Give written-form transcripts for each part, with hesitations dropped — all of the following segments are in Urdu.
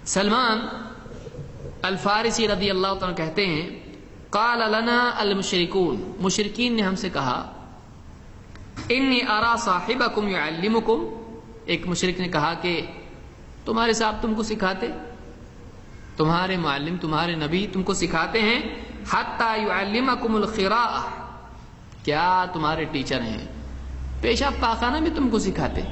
سلمان الفارسی رضی اللہ تعالیٰ کہتے ہیں قال لنا المشرکون، مشرکین نے ہم سے کہا انی ارا صاحبکم یعلمکم، ایک مشرک نے کہا کہ تمہارے صاحب تم کو سکھاتے، تمہارے معلم تمہارے نبی تم کو سکھاتے ہیں، حتی یعلمکم القراءۃ، کیا تمہارے ٹیچر ہیں پیشاب پاخانہ بھی تم کو سکھاتے،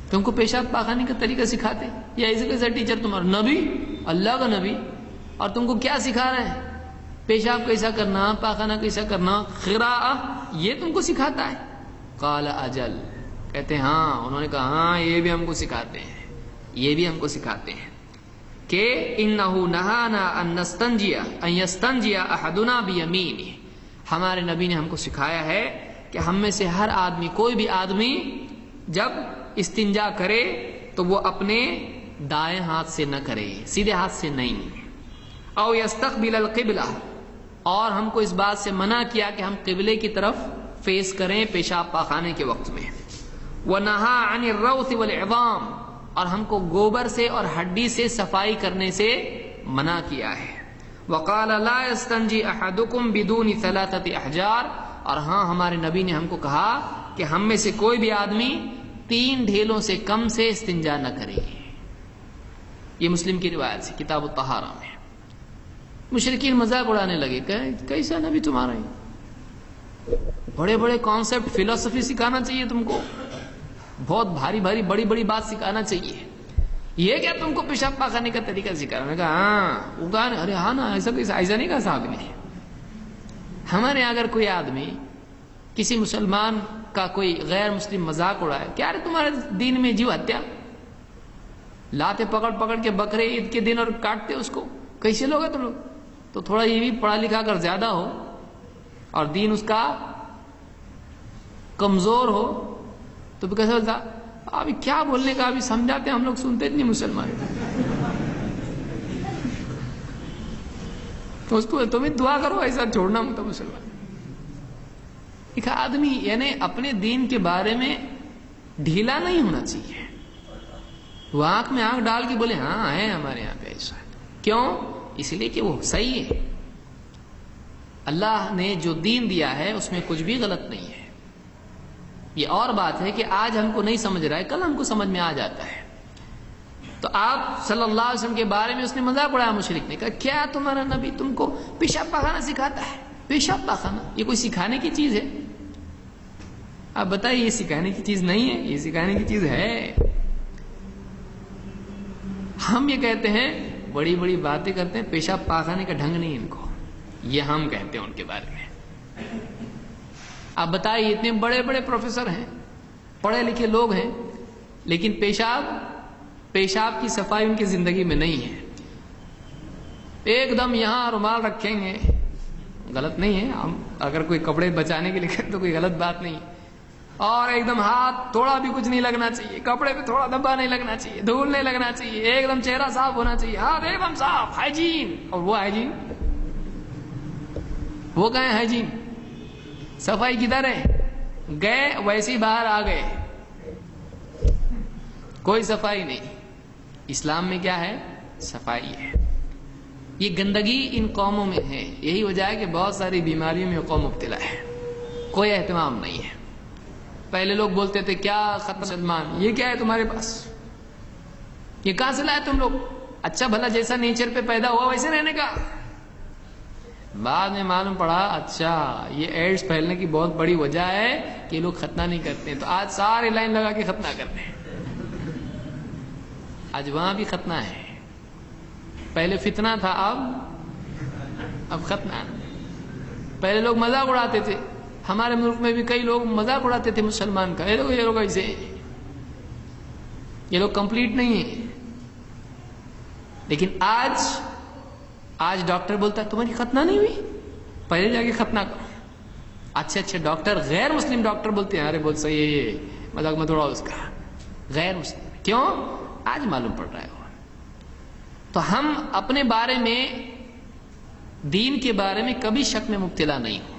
تم کو پیشاب پاخانے کا طریقہ سکھاتے، یا ایسے کیسا ٹیچر تمہارا نبی، اللہ کا نبی، اور تم کو کیا سکھا رہے ہیں؟ پیشاب کیسا کرنا، پاخانہ کیسا کرنا، قراءۃ یہ تم کو سکھاتا ہے؟ قال اجل، کہتے ہیں ہاں، انہوں نے کہا ہاں یہ بھی ہم کو سکھاتے ہیں، یہ بھی ہم کو سکھاتے ہیں کہ انہ نہانا ان نستنجی ان یستنجی احدنا بیمینہ، ہمارے نبی نے ہم کو سکھایا ہے کہ ہم میں سے ہر آدمی، کوئی بھی آدمی جب استنجا کرے تو وہ اپنے دائیں ہاتھ سے نہ کرے، سیدھے ہاتھ سے نہیں، او یستقبل القبلہ، اور ہم کو اس بات سے منع کیا کہ ہم قبلے کی طرف فیس کریں پیشاب پاخانے کے وقت میں، وَنَهَا عَنِ الرَّوْثِ وَالْعِظَامِ، اور ہم کو گوبر سے اور ہڈی سے صفائی کرنے سے منع کیا ہے، وَقَالَ لَا يَسْتَنْجِي أَحَدُكُمْ بِدُونِ ثَلَاثَةِ أَحْجَارٍ، اور ہاں ہمارے نبی نے ہم کو کہا کہ ہم میں سے کوئی بھی آدمی 3 ڈھیلوں سے کم سے استنجا نہ کرے، یہ مسلم کی روایت سے کتاب الطہارہ میں۔ مشرکین مذاق اڑانے لگے کہ کیسا نبی تمہارا ہے، بڑے بڑے کانسیپٹ فلسفی سکھانا چاہیے تم کو، بہت بھاری بھاری بڑی بڑی بات سکھانا چاہیے، یہ کیا تم کو پیشاب پاخانے کا طریقہ سکھانا؟ میں کہا ہاں، وہ کہا ارے ہاں نا، ایسا نہیں کہا صاحب نے، ہمارے یہاں اگر کوئی آدمی کسی مسلمان کا کوئی غیر مسلم مذاق اڑائے، کیا رے تمہارے دین میں جیو ہتیا، لاتے پکڑ پکڑ کے بکرے عید کے دن اور کاٹتے اس کو، کیسے لوگ ہیں تم لوگ؟ تو تھوڑا یہ بھی پڑھا لکھا کر زیادہ ہو اور دین اس کا کمزور ہو تو بھی کیسا بولتا ابھی کیا بولنے کا، ابھی سمجھاتے ہیں ہم لوگ سنتے نہیں مسلمان، تو اس کو تمہیں دعا کرو ایسا چھوڑنا مت مسلمان۔ ایک آدمی یعنی اپنے دین کے بارے میں ڈھیلا نہیں ہونا چاہیے، وہ آنکھ میں آنکھ ڈال کے بولے ہاں ہے ہمارے یہاں پہ ایسا، کیوں؟ اس لیے کہ وہ صحیح ہے، اللہ نے جو دین دیا ہے اس میں کچھ بھی غلط نہیں ہے۔ یہ اور بات ہے کہ آج ہم کو نہیں سمجھ رہا ہے، کل ہم کو سمجھ میں آ جاتا ہے۔ تو آپ صلی اللہ علیہ وسلم کے بارے میں اس نے مذاق اڑایا، مشرک نے کہا کیا تمہارا نبی تم کو پیشاب پاخانہ سکھاتا ہے؟ پیشاب پاخانہ یہ کوئی سکھانے کی چیز ہے؟ آپ بتائیے، یہ سکھانے کی چیز نہیں ہے، یہ سکھانے کی چیز ہے۔ ہم یہ کہتے ہیں، بڑی بڑی باتیں کرتے ہیں، پیشاب پاخانے کا ڈھنگ نہیں ان کو، یہ ہم کہتے ہیں ان کے بارے میں۔ آپ بتائیے، اتنے بڑے بڑے پروفیسر ہیں، پڑھے لکھے لوگ ہیں، لیکن پیشاب کی صفائی ان کی زندگی میں نہیں ہے، ایک دم یہاں رومال رکھیں گے، غلط نہیں ہے، ہم اگر کوئی کپڑے بچانے کے لیے کریں تو کوئی غلط بات نہیں، اور ایک دم ہاتھ تھوڑا بھی کچھ نہیں لگنا چاہیے، کپڑے پہ تھوڑا دھبا نہیں لگنا چاہیے، دھول نہیں لگنا چاہیے، ایک دم چہرہ صاف ہونا چاہیے، ہاتھ ایک دم صاف، ہائیجین۔ اور وہ ہائیجین، وہ کہیں ہائیجین، صفائی کدھر ہے؟ گئے ویسے ہی باہر آ گئے، کوئی صفائی نہیں۔ اسلام میں کیا ہے؟ صفائی ہے۔ یہ گندگی ان قوموں میں ہے، یہی وجہ ہے کہ بہت ساری بیماریوں میں قوم مبتلا ہے، کوئی اہتمام نہیں ہے۔ پہلے لوگ بولتے تھے کیا ختم سلمان، یہ کیا ہے تمہارے پاس، یہ کہاں سے لائے تم لوگ؟ اچھا بھلا جیسا نیچر پہ پیدا ہوا ویسے رہنے کا۔ بعد میں معلوم پڑا اچھا یہ ایڈز پھیلنے کی بہت بڑی وجہ ہے کہ لوگ ختنہ نہیں کرتے ہیں، تو آج سارے لائن لگا کے ختنہ کرتے ہیں، آج وہاں بھی ختنہ ہے، پہلے فتنہ تھا، اب ختنہ۔ پہلے لوگ مذاق اڑاتے تھے، ہمارے ملک میں بھی کئی لوگ مذاق اڑاتے تھے مسلمان کا، یہ لوگ ایسے، یہ لوگ کمپلیٹ نہیں ہیں، لیکن آج ڈاکٹر بولتا ہے تمہاری ختنہ نہیں ہوئی، پہلے جا کے ختنہ کرو۔ اچھے اچھے ڈاکٹر، غیر مسلم ڈاکٹر بولتے ہیں ارے بہت صحیح ہے، یہ مذاق مت اڑاؤ اس کا، غیر مسلم، کیوں؟ آج معلوم پڑ رہا ہے وہ۔ تو ہم اپنے بارے میں، دین کے بارے میں کبھی شک میں مبتلا نہیں ہوں،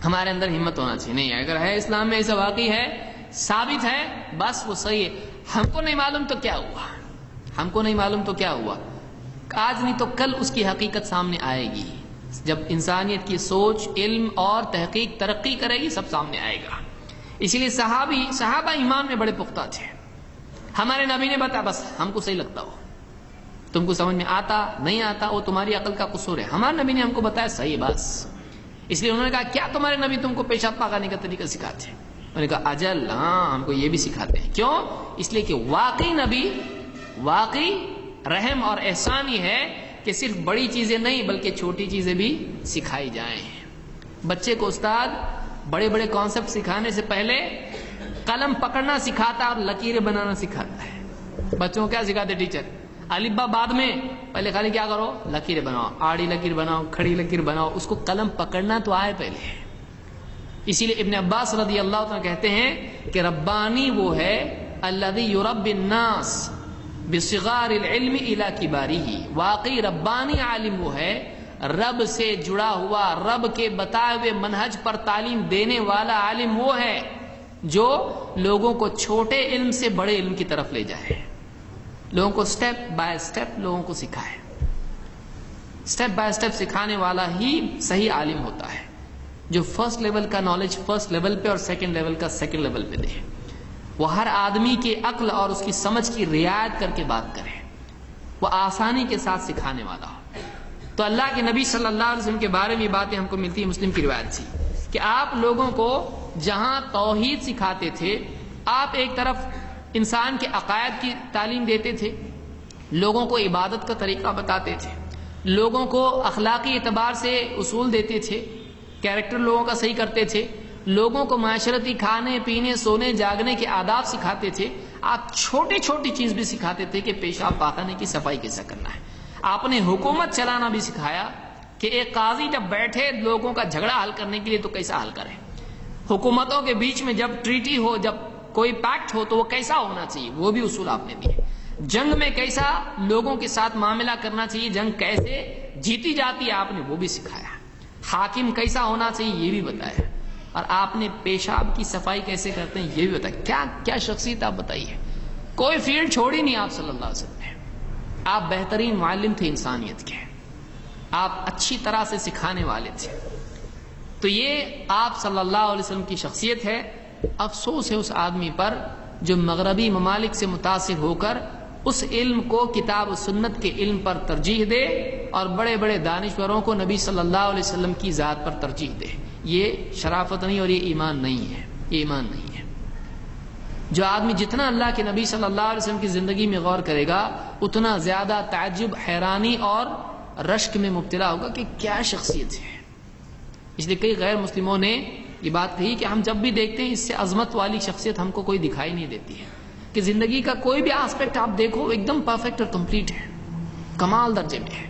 ہمارے اندر ہمت ہونا چاہیے، نہیں اگر ہے اسلام میں ایسا واقعی ہے، ثابت ہے، بس وہ صحیح ہے، ہم کو نہیں معلوم تو کیا ہوا، ہم کو نہیں معلوم تو کیا ہوا، آج نہیں تو کل اس کی حقیقت سامنے آئے گی. جب انسانیت کی سوچ، علم اور تحقیق ترقی کرے گی سب سامنے آئے گا. اسی لیے صحابہ ایمان میں بڑے پختہ تھے. ہمارے نبی نے بتایا بس ہم کو صحیح لگتا ہو، تم کو سمجھ میں آتا نہیں آتا وہ تمہاری عقل کا قصور ہے. ہمارے نبی نے ہم کو بتایا صحیح بس. اس لیے انہوں نے کہا کیا تمہارے نبی تم کو پیشاب پاکانے کا طریقہ سکھاتے ہیں؟ انہوں نے کہا اجل ہاں ہم کو یہ بھی سکھاتے ہیں. کیوں؟ اس لیے کہ واقعی نبی واقعی رحم اور احسان ہی ہے کہ صرف بڑی چیزیں نہیں بلکہ چھوٹی چیزیں بھی سکھائی جائیں. بچے کو استاد بڑے بڑے کانسیپٹ سکھانے سے پہلے قلم پکڑنا سکھاتا اور لکیریں بنانا سکھاتا ہے. بچوں کو کیا سکھاتے ٹیچر؟ الف با بعد میں، پہلے خالی کیا کرو لکیریں بناؤ، آڑی لکیر بناؤ، کھڑی لکیر بناؤ. اس کو قلم پکڑنا تو آئے پہلے. اسی لیے ابن عباس رضی اللہ عنہ کہتے ہیں کہ ربانی وہ ہے الذی یربی الناس بصغار العلم الی کبارہ. واقعی ربانی عالم وہ ہے رب سے جڑا ہوا، رب کے بتائے ہوئے منہج پر تعلیم دینے والا عالم وہ ہے جو لوگوں کو چھوٹے علم سے بڑے علم کی طرف لے جائے، لوگوں کو سٹیپ بائی سٹیپ لوگوں کو سکھائے. سٹیپ بائی سٹیپ سکھانے والا ہی صحیح عالم ہوتا ہے، جو فرسٹ لیول کا نالج فرسٹ لیول پہ اور سیکنڈ لیول کا سیکنڈ لیول پہ دے. وہ ہر آدمی کے عقل اور اس کی سمجھ کی رعایت کر کے بات کرے، وہ آسانی کے ساتھ سکھانے والا ہو. تو اللہ کے نبی صلی اللہ علیہ وسلم کے بارے میں یہ باتیں ہم کو ملتی ہیں مسلم کی روایت سے کہ آپ لوگوں کو جہاں توحید سکھاتے تھے، آپ ایک طرف انسان کے عقائد کی تعلیم دیتے تھے، لوگوں کو عبادت کا طریقہ بتاتے تھے، لوگوں کو اخلاقی اعتبار سے اصول دیتے تھے، کیریکٹر لوگوں کا صحیح کرتے تھے، لوگوں کو معاشرتی کھانے پینے سونے جاگنے کے آداب سکھاتے تھے. آپ چھوٹی چھوٹی چیز بھی سکھاتے تھے کہ پیشاب پاخانے کی صفائی کیسا کرنا ہے. آپ نے حکومت چلانا بھی سکھایا کہ ایک قاضی جب بیٹھے لوگوں کا جھگڑا حل کرنے کے لیے تو کیسا حل کرے. حکومتوں کے بیچ میں جب ٹریٹی ہو، جب کوئی پیکٹ ہو تو وہ کیسا ہونا چاہیے، وہ بھی اصول آپ نے دیے. جنگ میں کیسا لوگوں کے ساتھ معاملہ کرنا چاہیے، جنگ کیسے جیتی جاتی ہے آپ نے وہ بھی سکھایا. حاکم کیسا ہونا چاہیے یہ بھی بتایا، اور آپ نے پیشاب کی صفائی کیسے کرتے ہیں یہ بھی بتایا. کیا کیا شخصیت آپ بتائیے، کوئی فیلڈ چھوڑی نہیں آپ صلی اللہ علیہ وسلم نے. آپ بہترین معلم تھے انسانیت کے، آپ اچھی طرح سے سکھانے والے تھے. تو یہ آپ صلی اللہ علیہ وسلم کی شخصیت ہے. افسوس ہے اس آدمی پر جو مغربی ممالک سے متاثر ہو کر اس علم کو کتاب و سنت کے علم پر ترجیح دے اور بڑے بڑے دانشوروں کو نبی صلی اللہ علیہ وسلم کی ذات پر ترجیح دے. یہ شرافت نہیں اور یہ ایمان نہیں ہے، یہ ایمان نہیں ہے. جو آدمی جتنا اللہ کے نبی صلی اللہ علیہ وسلم کی زندگی میں غور کرے گا اتنا زیادہ تعجب، حیرانی اور رشک میں مبتلا ہوگا کہ کیا شخصیت ہے. اس لیے کئی غیر مسلموں نے یہ بات کہی کہ ہم جب بھی دیکھتے ہیں اس سے عظمت والی شخصیت ہم کو کوئی دکھائی نہیں دیتی ہے، کہ زندگی کا کوئی بھی آسپیکٹ آپ دیکھو ایک دم پرفیکٹ اور کمپلیٹ ہے، کمال درجے میں ہے.